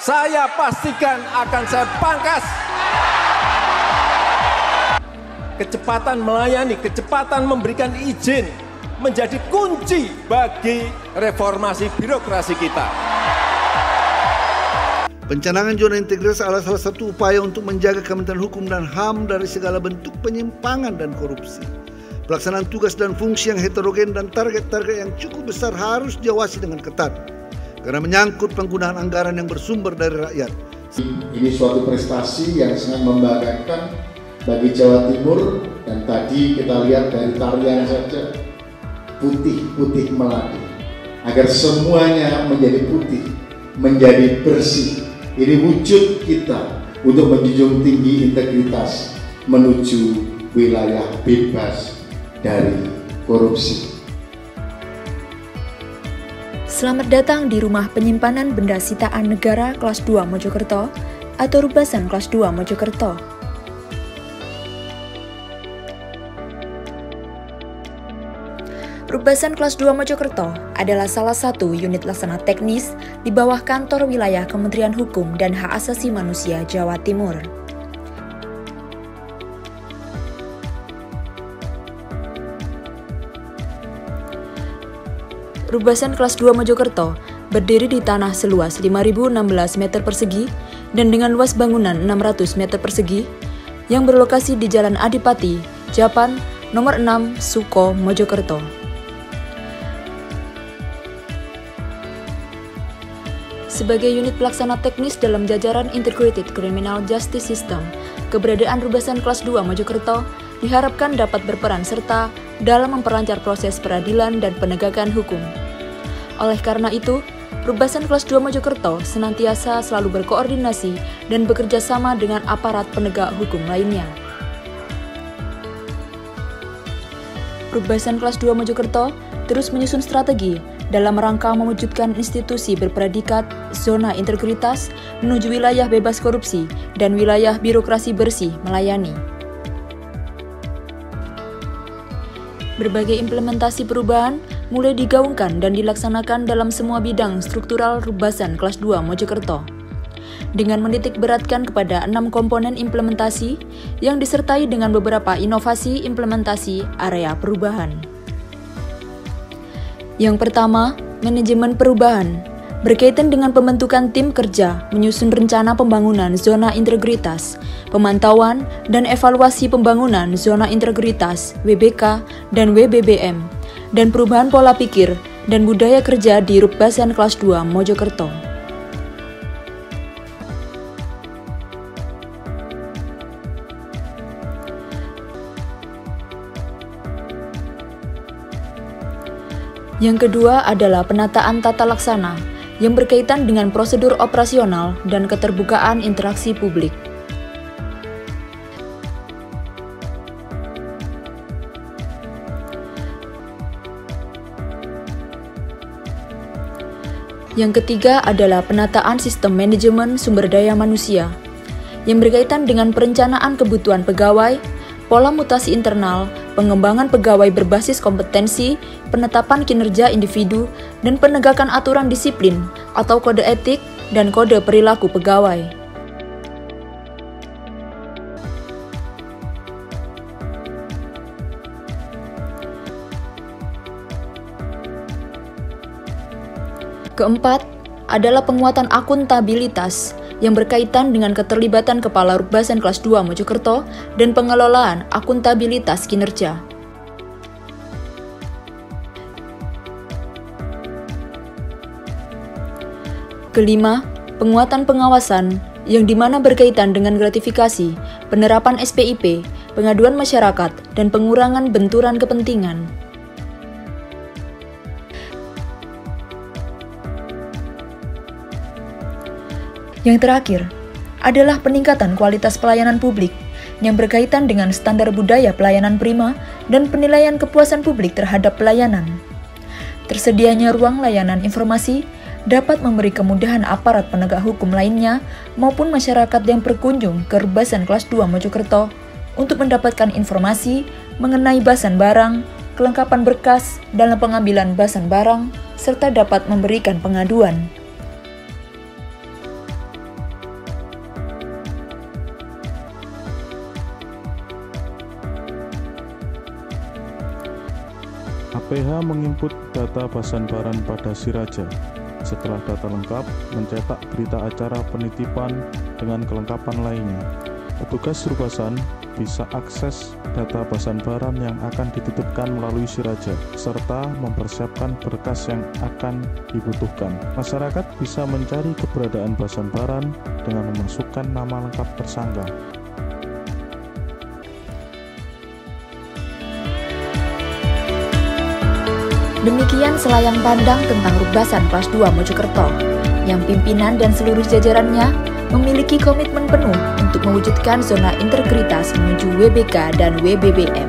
saya pastikan akan saya pangkas. Kecepatan melayani, kecepatan memberikan izin menjadi kunci bagi reformasi birokrasi kita. Pencanangan zona integritas adalah salah satu upaya untuk menjaga Kementerian Hukum dan HAM dari segala bentuk penyimpangan dan korupsi. Pelaksanaan tugas dan fungsi yang heterogen dan target-target yang cukup besar harus diawasi dengan ketat, karena menyangkut penggunaan anggaran yang bersumber dari rakyat. Ini suatu prestasi yang sangat membanggakan bagi Jawa Timur, dan tadi kita lihat dari tarian saja putih-putih melati, agar semuanya menjadi putih, menjadi bersih. Ini wujud kita untuk menjunjung tinggi integritas menuju wilayah bebas dari korupsi. Selamat datang di Rumah Penyimpanan Benda Sitaan Negara Kelas 2 Mojokerto atau Rubasan Kelas 2 Mojokerto. Rubasan Kelas 2 Mojokerto adalah salah satu unit laksana teknis di bawah kantor wilayah Kementerian Hukum dan Hak Asasi Manusia Jawa Timur. Rubasan Kelas 2 Mojokerto berdiri di tanah seluas 5.016 meter persegi dan dengan luas bangunan 600 meter persegi yang berlokasi di Jalan Adipati, Japan, nomor 6, Suko, Mojokerto. Sebagai unit pelaksana teknis dalam jajaran Integrated Criminal Justice System, keberadaan Rubasan Kelas 2 Mojokerto diharapkan dapat berperan serta dalam memperlancar proses peradilan dan penegakan hukum. Oleh karena itu, Rubasan Kelas 2 Mojokerto senantiasa selalu berkoordinasi dan bekerja sama dengan aparat penegak hukum lainnya. Rubasan Kelas 2 Mojokerto terus menyusun strategi dalam rangka mewujudkan institusi berpredikat zona integritas menuju wilayah bebas korupsi dan wilayah birokrasi bersih melayani. Berbagai implementasi perubahan mulai digaungkan dan dilaksanakan dalam semua bidang struktural Rubasan Kelas 2 Mojokerto, dengan menitik beratkan kepada 6 komponen implementasi yang disertai dengan beberapa inovasi implementasi area perubahan. Yang pertama, manajemen perubahan, berkaitan dengan pembentukan tim kerja, menyusun rencana pembangunan zona integritas, pemantauan dan evaluasi pembangunan zona integritas WBK dan WBBM, dan perubahan pola pikir dan budaya kerja di Rubasan Kelas 2 Mojokerto. Yang kedua adalah penataan tata laksana yang berkaitan dengan prosedur operasional dan keterbukaan interaksi publik. Yang ketiga adalah penataan sistem manajemen sumber daya manusia yang berkaitan dengan perencanaan kebutuhan pegawai, pola mutasi internal, pengembangan pegawai berbasis kompetensi, penetapan kinerja individu, dan penegakan aturan disiplin atau kode etik dan kode perilaku pegawai. Keempat adalah penguatan akuntabilitas yang berkaitan dengan keterlibatan Kepala Rubasan Kelas 2 Mojokerto dan pengelolaan akuntabilitas kinerja. Kelima, penguatan pengawasan yang dimana berkaitan dengan gratifikasi, penerapan SPIP, pengaduan masyarakat, dan pengurangan benturan kepentingan. Yang terakhir adalah peningkatan kualitas pelayanan publik yang berkaitan dengan standar budaya pelayanan prima dan penilaian kepuasan publik terhadap pelayanan. Tersedianya ruang layanan informasi dapat memberi kemudahan aparat penegak hukum lainnya maupun masyarakat yang berkunjung ke Rubasan Kelas 2 Mojokerto untuk mendapatkan informasi mengenai basan barang, kelengkapan berkas dalam pengambilan basan barang, serta dapat memberikan pengaduan. APH menginput data Basanbaran pada Siraja. Setelah data lengkap, mencetak berita acara penitipan dengan kelengkapan lainnya. Petugas Rubasan bisa akses data Basanbaran yang akan dititipkan melalui Siraja, serta mempersiapkan berkas yang akan dibutuhkan. Masyarakat bisa mencari keberadaan Basanbaran dengan memasukkan nama lengkap tersangka. Demikian selayang pandang tentang Rubasan Kelas 2 Mojokerto, yang pimpinan dan seluruh jajarannya memiliki komitmen penuh untuk mewujudkan zona integritas menuju WBK dan WBBM.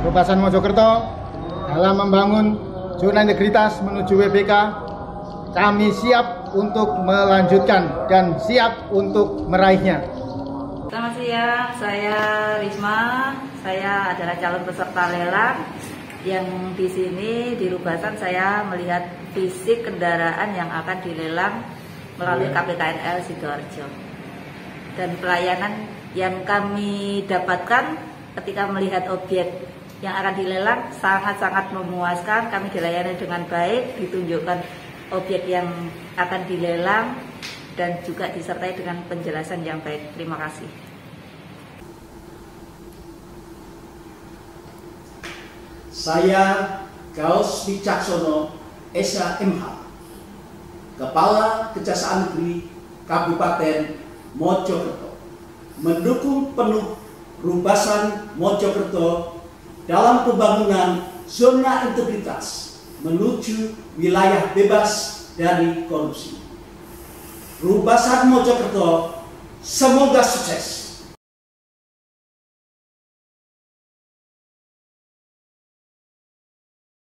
Rubasan Mojokerto dalam membangun zona integritas menuju WBK, kami siap untuk melanjutkan dan siap untuk meraihnya. Selamat siang, saya Risma. Saya adalah calon peserta lelang yang di sini di Rubasan saya melihat fisik kendaraan yang akan dilelang melalui KPKNL Sidoarjo. Dan pelayanan yang kami dapatkan ketika melihat objek yang akan dilelang sangat-sangat memuaskan. Kami dilayani dengan baik, ditunjukkan objek yang akan dilelang dan juga disertai dengan penjelasan yang baik. Terima kasih. Saya Gaus Wicaksono SHMH, Kepala Kejaksaan Negeri Kabupaten Mojokerto, mendukung penuh Rubasan Mojokerto dalam pembangunan zona integritas menuju wilayah bebas dari korupsi. Rubasan Mojokerto semoga sukses.